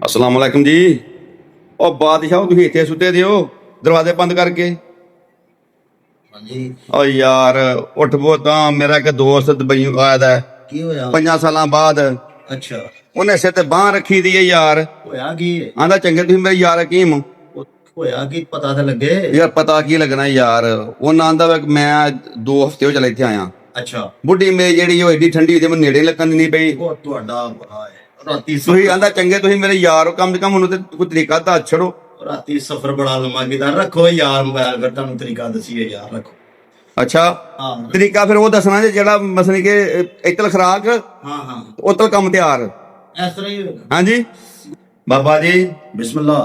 अस्सलाम वालेकुम जी। ओ बादशाह तुसीं इत्थे सुते दे हो दरवाजे बंद करके? ओ यार उठ बो तां, मेरा इक दोस्त दुबईयों आया दा है 5 सालां बाद। अच्छा उन्हें सिर ते बांह रखी दी है यार। होया की आंदा चंगे तुसीं मेरे यार हकीम। होया की पता तो लगे यार पता की लगना यार, उन्हें आंदा मैं 2 हफ्ते हो चले इत्थे आया। अच्छा बुढ़ी मेरी जेहड़ी ओ एडी ठंडी होई नेड़े लगन नहीं पई। ਉਹ ਤੁਹਾਡਾ ਰਾਤੀ तुसीं आंदा चंगे तुसीं मेरे यार हो, कम से कम उन्हें कोई तरीका दस छड़ो। ਰਾਤੀ ਸਫਰ ਬੜਾ ਲੰਮਾ ਕੀਤਾ ਰੱਖੋ ਯਾਰ ਮੋਬਾਈਲ ਫਿਰ ਤੁਹਾਨੂੰ ਤਰੀਕਾ ਦਸੀਏ ਯਾਰ ਰੱਖੋ अच्छा ਹਾਂ तरीका फिर वो दसना जे जेड़ा मसलन के इतल खुराक ਹਾਂ ਹਾਂ उतल कम तैयार। ਇਸ ਤਰ੍ਹਾਂ ਹੀ ਹੋਏਗਾ। हाँ जी बाबा जी, ਬਿਸਮਿਲ੍ਲਾ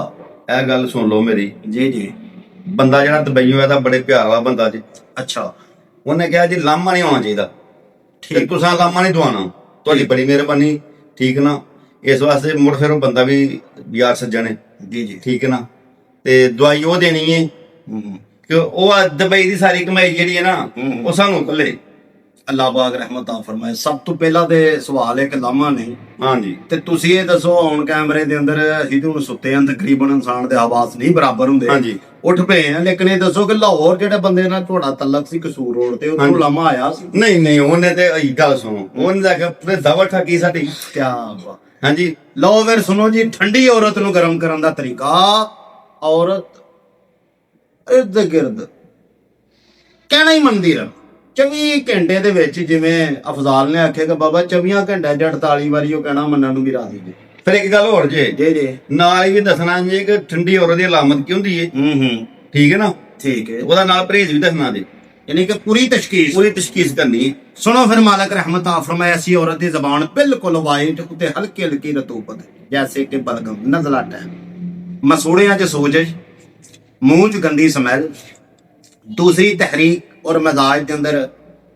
ਇਹ ਗੱਲ ਸੁਣ ਲਓ ਮੇਰੀ। ਜੀ ਜੀ ਬੰਦਾ ਜਿਹੜਾ ਦੁਬਈਓਂ ਆਇਆ ਬੜੇ ਪਿਆਰ ਵਾਲਾ ਬੰਦਾ ਜੀ। ਅੱਛਾ ਉਹਨੇ ਕਿਹਾ ਜੀ ਲਾਮਾ ਨਹੀਂ ਆਉਣਾ ਚਾਹੀਦਾ, ਤੇ ਤੁਸੀਂ ਲਾਮਾ ਨਹੀਂ ਦਵਾਉਣਾ। ਤੁਹਾਡੀ ਬੜੀ ਮਿਹਰਬਾਨੀ, ਠੀਕ ਨਾ। ਇਸ ਵਾਸਤੇ ਮੁੜ ਫਿਰ ਉਹ ਬੰਦਾ ਵੀ ਯਾਰ ਸੱਜਣ ਹੈ, ਜੀ ਜੀ ਠੀਕ ਨਾ। ਤੇ ਦਵਾਈ ਉਹ ਦੇਣੀ ਹੈ ਕਿ ਉਹ ਦੁਬਈ ਦੀ ਸਾਰੀ ਕਮਾਈ ਜਿਹੜੀ ਹੈ ਨਾ ਉਹ ਸਾਨੂੰ ਇਕੱਲੇ। ਅੱਲਾਹ ਪਾਕ ਰਹਿਮਤਾਂ ਫਰਮਾਏ। ਸਭ ਤੋਂ ਪਹਿਲਾਂ ਤੇ ਸਵਾਲ ਹੈ ਕਿ ਲਾਮਾ ਨਹੀਂ। ਹਾਂਜੀ ਤੇ ਤੁਸੀਂ ਇਹ ਦੱਸੋ ਔਨ ਕੈਮਰੇ ਦੇ ਅੰਦਰ ਅਸੀਂ ਹੁਣ ਸੁੱਤੇ ਹਾਂ, ਤਕਰੀਬਨ ਇਨਸਾਨ ਦੇ ਹਵਾਸ ਨਹੀਂ ਬਰਾਬਰ ਹੁੰਦੇ। ਹਾਂਜੀ ਉੱਠ ਪਏ ਆ, ਲੇਕਿਨ ਇਹ ਦੱਸੋ ਕਿ ਲਾਹੌਰ ਜਿਹੜੇ ਬੰਦੇ ਨਾਲ ਤੁਹਾਡਾ ਤਲਕ ਸੀ ਕਸੂਰ ਰੋਡ ਤੇ ਉਹਨੂੰ ਲਾਮਾ ਆਇਆ ਸੀ? ਨਹੀਂ ਨਹੀਂ, ਉਹਨੇ ਤੇ ਇਹ ਗੱਲ ਸੁਣੋ, ਉਹਨੇ ਜਾ ਕੇ ਦਵਾ ਠਾਕੀ ਸਾਡੀ। ਕਿਆ ਬਾਤ। ਹਾਂਜੀ ਲਓ ਫਿਰ ਸੁਣੋ ਜੀ, ਠੰਡੀ ਔਰਤ ਨੂੰ ਗਰਮ ਕਰਨ ਦਾ ਤਰੀਕਾ। ਔਰਤ ਇਰਦ ਗਿਰਦ ਕਹਿਣਾ ਹੀ ਮੰਨਦੀ ਰਹੇ 24 ਘੰਟੇ ਦੇ ਵਿੱਚ। ਜਿਵੇਂ ਅਫਜ਼ਾਲ ਨੇ ਆਖਿਆ ਕਿ ਬਾਬਾ 24 ਘੰਟੇ ਚ 48 ਵਾਰੀ ਉਹ ਕਹਿਣਾ ਮੰਨਣ ਨੂੰ ਵੀ ਰਾਜ਼ੀ ਜੀ। ਫਿਰ ਇੱਕ ਗੱਲ ਹੋਰ ਜੇ ਜੀ ਜੀ ਨਾਲ ਹੀ ਵੀ ਦੱਸਣਾ ਜੀ ਕਿ ਠੰਡੀ ਔਰਤ ਦੀ ਅਲਾਮਤ ਕੀ ਹੁੰਦੀ ਹੈ, ਠੀਕ ਹੈ ਨਾ। ਠੀਕ ਹੈ, ਉਹਦਾ ਨਾਲ ਪਰਹੇਜ਼ ਵੀ ਦੱਸਣਾ ਜੀ, ਯਾਨੀ ਕਿ ਪੂਰੀ ਤਸ਼ਖੀਸ। ਪੂਰੀ ਤਸ਼ਖੀਸ ਕਰਨੀ ਹੈ। सुनो फिर मालिक रहमत फरमाए ऐसी औरत की जबान बिल्कुल वाइट उते हल्की हल्की रतूबत जैसे कि बलगम नजलाट है, मसूड़ियां च सूजश, मुंह च गंदी स्मैल, दूसरी तहरीक और मिजाज के अंदर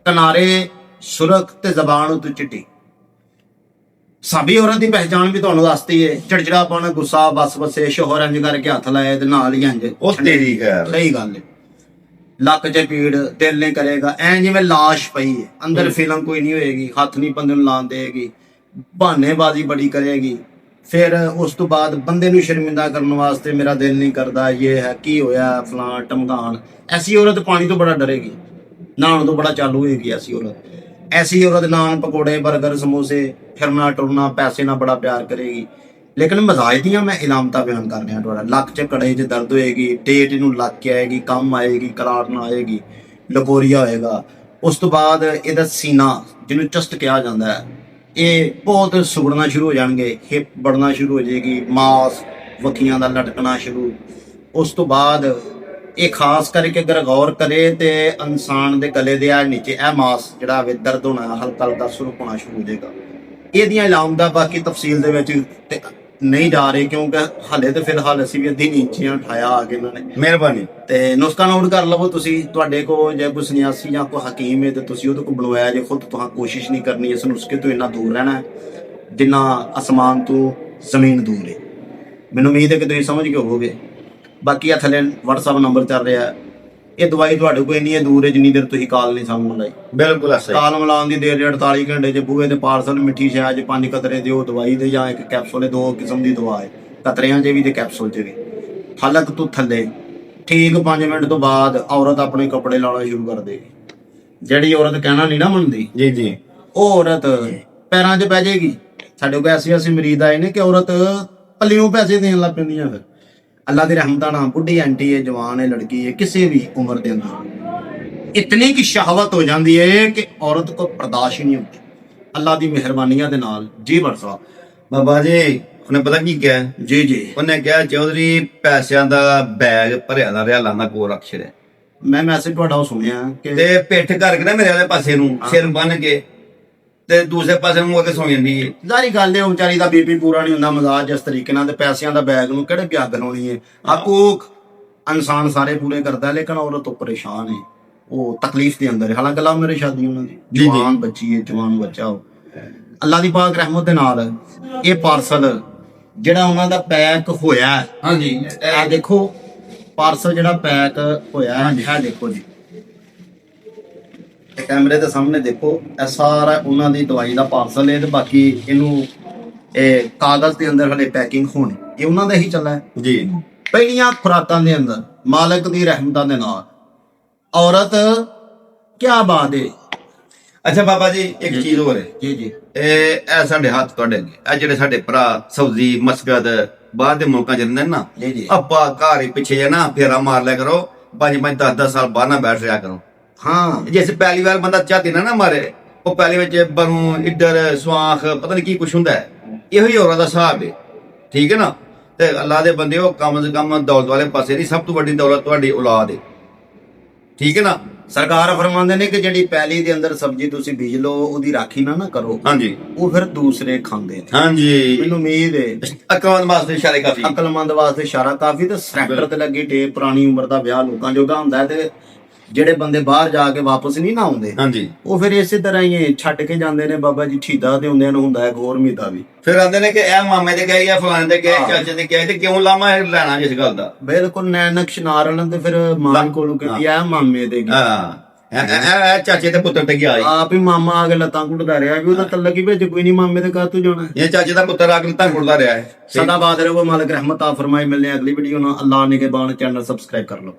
किनारे सुरख ते जबान उते चिट्टी। साबी औरत की पहचान भी तुहानू दसती है, चिड़चिड़ापन, गुस्सा, बस बसे, शोहर इंज करके हथ लाए ते नाल ही इंज ਉਸ ਤੇਰੀ ਖੈਰ। सही गल है। ਲੱਕ 'ਚ ਪੀੜ, ਦਿਲ ਨਹੀਂ ਕਰੇਗਾ, ਐ ਜਿਵੇਂ ਲਾਸ਼ ਪਈ ਹੈ ਅੰਦਰ, ਫੀਲਿੰਗ ਕੋਈ ਨਹੀਂ ਹੋਏਗੀ, ਹੱਥ ਨਹੀਂ ਬੰਦੇ ਨੂੰ ਲਾਉਣ ਦੇਗੀ, ਬਹਾਨੇਬਾਜ਼ੀ ਬੜੀ ਕਰੇਗੀ। ਫਿਰ ਉਸ ਤੋਂ ਬਾਅਦ ਬੰਦੇ ਨੂੰ ਸ਼ਰਮਿੰਦਾ ਕਰਨ ਵਾਸਤੇ ਮੇਰਾ ਦਿਲ ਨਹੀਂ ਕਰਦਾ, ਇਹ ਹੈ ਕੀ ਹੋਇਆ ਫਲਾਂ ਟਮਕਾਨ। ਐਸੀ ਔਰਤ ਪਾਣੀ ਤੋਂ ਬੜਾ ਡਰੇਗੀ, ਨਹਾਉਣ ਤੋਂ ਬੜਾ ਚਾਲੂ ਹੋਏਗੀ ਐਸੀ ਔਰਤ। ਐਸੀ ਔਰਤ ਨਾਨ ਪਕੌੜੇ ਬਰਗਰ ਸਮੋਸੇ, ਫਿਰਨਾ ਟੁਰਨਾ, ਪੈਸੇ ਨਾਲ ਬੜਾ ਪਿਆਰ ਕਰੇਗੀ। ਲੇਕਿਨ ਮਜ਼ਾਜ ਦੀਆਂ ਮੈਂ ਇਲਾਮਤਾਂ ਬਿਆਨ ਕਰ ਰਿਹਾ ਤੁਹਾਡਾ। ਲੱਕ 'ਚ ਕੜੇ 'ਚ ਦਰਦ ਹੋਏਗੀ, ਡੇਟ ਇਹਨੂੰ ਲੱਗ ਕੇ ਆਏਗੀ, ਕੰਮ ਆਏਗੀ, ਕਰਾਰ ਨਾ ਆਏਗੀ, ਲਗੋਰੀਆ ਹੋਏਗਾ। ਉਸ ਤੋਂ ਬਾਅਦ ਇਹਦਾ ਸੀਨਾ ਜਿਹਨੂੰ ਚਸਟ ਕਿਹਾ ਜਾਂਦਾ ਹੈ, ਇਹ ਬਹੁਤ ਸੁਗੜਨਾ ਸ਼ੁਰੂ ਹੋ ਜਾਣਗੇ, ਹਿੱਪ ਬੜਨਾ ਸ਼ੁਰੂ ਹੋ ਜਾਏਗੀ, ਮਾਸ ਵੱਖੀਆਂ ਦਾ ਲਟਕਣਾ ਸ਼ੁਰੂ। ਉਸ ਤੋਂ ਬਾਅਦ ਇਹ ਖਾਸ ਕਰਕੇ ਅਗਰ ਗੌਰ ਕਰੇ ਤੇ ਇਨਸਾਨ ਦੇ ਗਲੇ ਦੇ ਆ ਨੀਚੇ ਇਹ ਮਾਸ ਜਿਹੜਾ ਵੇ ਦਰਦ ਹੋਣਾ ਹਲਕਾ ਹਲਕਾ ਸ਼ੁਰੂ ਹੋਣਾ ਸ਼ੁਰੂ ਹੋ ਜਾਏਗਾ। ਇਹਦੀਆਂ ਇਲਾਮਤਾਂ ਬਾਕੀ ਤਫਸੀਲ ਦੇ ਵਿੱਚ ਨਹੀਂ ਜਾ ਰਹੇ ਕਿਉਂਕਿ ਹਾਲੇ ਤੇ ਫਿਲਹਾਲ ਅਸੀਂ ਵੀ ਅੱਧੀ ਨੀਚੀਆਂ ਉਠਾਇਆ ਆ ਕੇ ਇਹਨਾਂ ਨੇ। ਮਿਹਰਬਾਨੀ। ਤੇ ਨੁਸਖਾ ਨੋਟ ਕਰ ਲਵੋ ਤੁਸੀਂ, ਤੁਹਾਡੇ ਕੋਲ ਜੇ ਕੋਈ ਸੰਨਿਆਸੀ ਜਾਂ ਕੋਈ ਹਕੀਮ ਹੈ ਤੇ ਤੁਸੀਂ ਉਹਦੇ ਕੋਲ ਬਣਵਾਇਆ ਜੇ, ਖੁਦ ਤੁਹਾਂ ਕੋਸ਼ਿਸ਼ ਨਹੀਂ ਕਰਨੀ ਇਸ ਨੁਸਖੇ ਤੋਂ ਇੰਨਾ ਦੂਰ ਰਹਿਣਾ ਜਿੰਨਾ ਅਸਮਾਨ ਤੋਂ ਜ਼ਮੀਨ ਦੂਰ ਹੈ। ਮੈਨੂੰ ਉਮੀਦ ਹੈ ਕਿ ਤੁਸੀਂ ਸਮਝ ਗਏ ਹੋਵੋਗੇ। ਬਾਕੀ ਆ ਥੱਲੇ WhatsApp ਨੰਬਰ ਚੱਲ ਰਿਹਾ, ਇਹ ਦਵਾਈ ਤੁਹਾਡੇ ਕੋਲ ਇੰਨੀ ਦੂਰ ਹੈ ਜਿੰਨੀ ਦੇਰ ਤੁਸੀਂ ਕਾਲ ਨਹੀਂ ਸਾਨੂੰ ਲਾਈ। ਬਿਲਕੁਲ ਸਹੀ। ਕਾਲ ਮਿਲਾਉਣ ਦੀ ਦੇਰ 48 ਘੰਟੇ 'ਚ ਬੂਹੇ ਤੇ ਪਾਰਸਲ ਮਿੱਠੀ ਸ਼ਾਹ 'ਚ 5 ਕਤਰੇ ਦਿਓ ਦਵਾਈ ਦੇ, ਜਾਂ ਇੱਕ ਕੈਪਸੂਲ ਹੈ, 2 ਕਿਸਮ ਦੀ ਦਵਾ ਹੈ, ਕਤਰਿਆਂ 'ਚ ਵੀ ਤੇ ਕੈਪਸੂਲ 'ਚ ਵੀ। ਹਲਕ ਤੋਂ ਥੱਲੇ ਠੀਕ 5 ਮਿੰਟ ਤੋਂ ਬਾਅਦ ਔਰਤ ਆਪਣੇ ਕੱਪੜੇ ਲਾਉਣਾ ਸ਼ੁਰੂ ਕਰ ਦੇਗੀ। ਜਿਹੜੀ ਔਰਤ ਕਹਿਣਾ ਨਹੀਂ ਨਾ ਮੰਨਦੀ ਜੀ ਜੀ, ਉਹ ਔਰਤ ਪੈਰਾਂ 'ਚ ਪੈ ਜਾਏਗੀ। ਸਾਡੇ ਕੋਲ ਐਸੇ ਮਰੀਜ਼ ਆਏ ਨੇ ਕਿ ਔਰਤ ਪੱਲਿਓਂ ਪੈਸੇ ਦੇਣ ਲੱਗ ਪੈਂਦੀਆਂ। ਫਿਰ अल्लाह की रहमत ना बुढ़ी आंटी है, जवान है, लड़की है, किसी भी उम्र के अंदर इतनी की शहावत हो जाती है कि औरत को बर्दाश्त ही नहीं होती। अल्लाह की मेहरबानियां दे नाल। जी बरसा ਬਾਬਾ ਜੀ ਉਹਨੇ ਪਤਾ ਕੀ ਕਿਹਾ? जी जी ਉਹਨੇ ਕਿਹਾ ਚੌਧਰੀ ਪੈਸਿਆਂ ਦਾ ਬੈਗ ਭਰਿਆ ਦਾ ਰਿਆਲਾਂ ਦਾ ਕੋਲ ਰੱਖ ਛੜਿਆ, मैं मैसेज ਤੁਹਾਡਾ ਉਹ ਸੁਣਿਆ ਕਿ ਤੇ ਪਿੱਠ ਕਰਕੇ ਨਾ ਮੇਰੇ ਵਾਲੇ ਪਾਸੇ ਨੂੰ ਸਿਰ ਬੰਨ ਕੇ ਤੇ ਦੂਸਰੇ ਪਾਸੇ ਨੂੰ ਹੋ ਕੇ ਸੌ ਜਾਂਦੀ ਹੈ। ਜ਼ਾਰੀ ਗੱਲ ਹੈ ਵਿਚਾਰੀ ਦਾ ਬੀਪੀ ਪੂਰਾ ਨਹੀਂ ਹੁੰਦਾ ਮਜ਼ਾਜ ਜਿਸ ਤਰੀਕੇ ਨਾਲ, ਤੇ ਪੈਸਿਆਂ ਦਾ ਬੈਗ ਨੂੰ ਕਿਹੜੇ ਪਿਆਗ ਲਾਉਣੀ ਹੈ। ਹਕੂਕ ਇਨਸਾਨ ਸਾਰੇ ਪੂਰੇ ਕਰਦਾ ਲੇਕਿਨ ਔਰਤ ਤੋਂ ਪਰੇਸ਼ਾਨ ਹੈ, ਉਹ ਤਕਲੀਫ ਦੇ ਅੰਦਰ ਹੈ। ਹਾਲਾਂਕਿ ਲਵ ਮੈਰਿਜ ਸ਼ਾਦੀ ਉਹਨਾਂ ਦੀ, ਜਵਾਨ ਬੱਚੀ ਹੈ, ਜਵਾਨ ਬੱਚਾ ਹੋ। ਅੱਲਾਹ ਦੀ ਪਾਕ ਰਹਿਮਤ ਦੇ ਨਾਲ ਇਹ ਪਾਰਸਲ ਜਿਹੜਾ ਉਹਨਾਂ ਦਾ ਪੈਕ ਹੋਇਆ, ਹਾਂਜੀ ਇਹ ਦੇਖੋ ਪਾਰਸਲ ਜਿਹੜਾ ਪੈਕ ਹੋਇਆ ਹੈ, ਦੇਖੋ ਜੀ ਇਹ ਕੈਮਰੇ ਦੇ ਸਾਹਮਣੇ ਦੇਖੋ, ਇਹ ਸਾਰਾ ਉਹਨਾਂ ਦੀ ਦਵਾਈ ਦਾ ਪਾਰਸਲ ਹੈ ਤੇ ਬਾਕੀ ਇਹਨੂੰ ਇਹ ਕਾਗਜ਼ ਦੇ ਅੰਦਰ ਹਲੇ ਪੈਕਿੰਗ ਹੋਣੀ, ਇਹ ਉਹਨਾਂ ਦਾ ਹੀ ਚੱਲਾ ਹੈ ਜੀ। ਪਹਿਲੀਆਂ ਖੁਰਾਕਾਂ ਦੇ ਅੰਦਰ ਮਾਲਕ ਦੀ ਰਹਿਮਤਾਂ ਦੇ ਨਾਲ ਔਰਤ ਕਿਆ ਬਾਤ ਹੈ। ਅੱਛਾ ਬਾਬਾ ਜੀ ਇੱਕ ਚੀਜ਼ ਹੋਰ ਹੈ, ਜੀ ਜੀ ਇਹ ਸਾਡੇ ਹੱਥ ਤੁਹਾਡੇ ਅੱਗੇ, ਇਹ ਜਿਹੜੇ ਸਾਡੇ ਭਰਾ ਸਊਦੀ ਮਸਕਤ ਬਾਹਰ ਦੇ ਮੁਲਕਾਂ ਚ ਰਹਿੰਦੇ ਨੇ ਨਾ, ਜੀ ਜੀ ਆਪਾਂ ਘਰ ਹੀ ਪਿੱਛੇ ਜੇ ਨਾ ਫੇਰਾ ਮਾਰ ਲਿਆ ਕਰੋ, 5-5 10-10 ਸਾਲ ਬਾਹਰ ਨਾ ਬੈਠ ਰਿਹਾ ਕਰੋ। ਹਾਂ ਜਿਸ ਪਹਿਲੀ ਵਾਰ ਬੰਦਾ ਝਾਤੀ ਨਾ ਮਾਰੇ, ਉਹ ਪਹਿਲੀ ਵਿੱਚ ਬਰੂ ਇੱਧਰ ਸਵਾਖ ਪਤਾ ਨਹੀਂ ਕੀ ਕੁਛ ਹੁੰਦਾ ਹੈ, ਇਹੋ ਹੀ ਔਰਾਂ ਦਾ ਹਿਸਾਬ ਹੈ, ਠੀਕ ਹੈ ਨਾ। ਤੇ ਅੱਲਾ ਦੇ ਬੰਦੇ ਉਹ ਕਮ ਸੇ ਕਮ ਦੌਲਤ ਵਾਲੇ ਪਾਸੇ ਨਹੀਂ, ਸਭ ਤੋਂ ਵੱਡੀ ਦੌਲਤ ਤੁਹਾਡੀ ਔਲਾਦ ਹੈ, ਠੀਕ ਹੈ ਨਾ। ਸਰਕਾਰ ਫਰਮਾਉਂਦੇ ਨੇ ਕਿ ਜਿਹੜੀ ਪੈਲੀ ਦੇ ਅੰਦਰ ਸਬਜ਼ੀ ਤੁਸੀਂ ਬੀਜ ਲਓ ਉਹਦੀ ਰਾਖੀ ਨਾ ਕਰੋ, ਹਾਂਜੀ ਉਹ ਫਿਰ ਦੂਸਰੇ ਖਾਂਦੇ ਨੇ। ਹਾਂਜੀ, ਮੈਨੂੰ ਉਮੀਦ ਹੈ ਅਕਲਮੰਦ ਵਾਸਤੇ ਇਸ਼ਾਰੇ ਕਾਫੀ। ਅਕਲਮੰਦ ਵਾਸਤੇ ਇਸ਼ਾਰਾ ਕਾਫੀ। ਤੇ ਸੈਕਟਰ ਤੇ ਲੱਗੀ ਟੇਪ, ਪੁਰਾਣੀ ਉਮਰ ਦਾ ਵਿਆਹ ਲੋਕਾਂ ਜੋਗਾ ਹੁੰਦਾ ਹੈ, ਤੇ ਜਿਹੜੇ ਬੰਦੇ ਬਾਹਰ ਜਾ ਕੇ ਵਾਪਸ ਨਹੀਂ ਨਾ ਆਉਂਦੇ, ਹਾਂਜੀ, ਉਹ ਫਿਰ ਇਸੇ ਤਰ੍ਹਾਂ ਹੀ ਛੱਡ ਕੇ ਜਾਂਦੇ ਨੇ। ਬਾਬਾ ਜੀ ਸ਼ਹੀਦਾਂ ਤੇ ਹੁੰਦਿਆਂ ਨੂੰ ਹੁੰਦਾ ਹੈ ਗੌਰ ਮੀਦਾ ਵੀ। ਫਿਰ ਆਂਦੇ ਨੇ ਕਿ ਇਹ ਮਾਮੇ ਦੇ ਗਏ ਜਾਂ ਫਲਾਣੇ ਦੇ ਗਏ, ਹਾਂ। ਚਾਚੇ ਦੇ ਗਏ, ਤੇ ਕਿਉਂ ਲਾਮਾ ਲੈਣਾ ਜਿਸ ਗੱਲ ਦਾ। ਬਿਲਕੁਲ ਨੈਣਕ ਸ਼ਨਾਰਨ ਤੇ ਫਿਰ ਮਾਂ ਕੋਲੋਂ ਕਹਿੰਦੀ ਆ ਮਾਮੇ ਦੇ ਗਿਆ, ਹਾਂ, ਇਹ ਚਾਚੇ ਦੇ ਪੁੱਤਰ ਤੇ ਗਿਆ, ਆਪ ਹੀ ਮਾਮਾ ਆ ਕੇ ਲੱਤਾਂ ਘੁੱਟਦਾ ਰਿਹਾ ਵੀ ਉਹਦਾ ਤਲਕ ਹੀ ਵਿੱਚ ਕੋਈ ਨਹੀਂ, ਮਾਮੇ ਦੇ ਘਰ ਤੂੰ ਜਾਣਾ। ਇਹ ਚਾਚੇ ਦਾ ਪੁੱਤਰ ਆ ਕੇ ਤਾਂ ਗੁਰਦਾ ਰਿਹਾ ਹੈ। ਸਦਾ ਬਾਦ ਰਹੋ, ਮਾਲਕ ਰਹਿਮਤ ਆ ਫਰਮਾਏ। ਮਿਲਨੇ ਅਗਲੀ ਵੀਡੀਓ ਨਾਲ। ਅੱਲਾਹ ਨਿਗਹਿਬਾਨ, ਚੈਨਲ ਸਬਸਕ੍ਰਾਈਬ ਕਰ ਲਓ।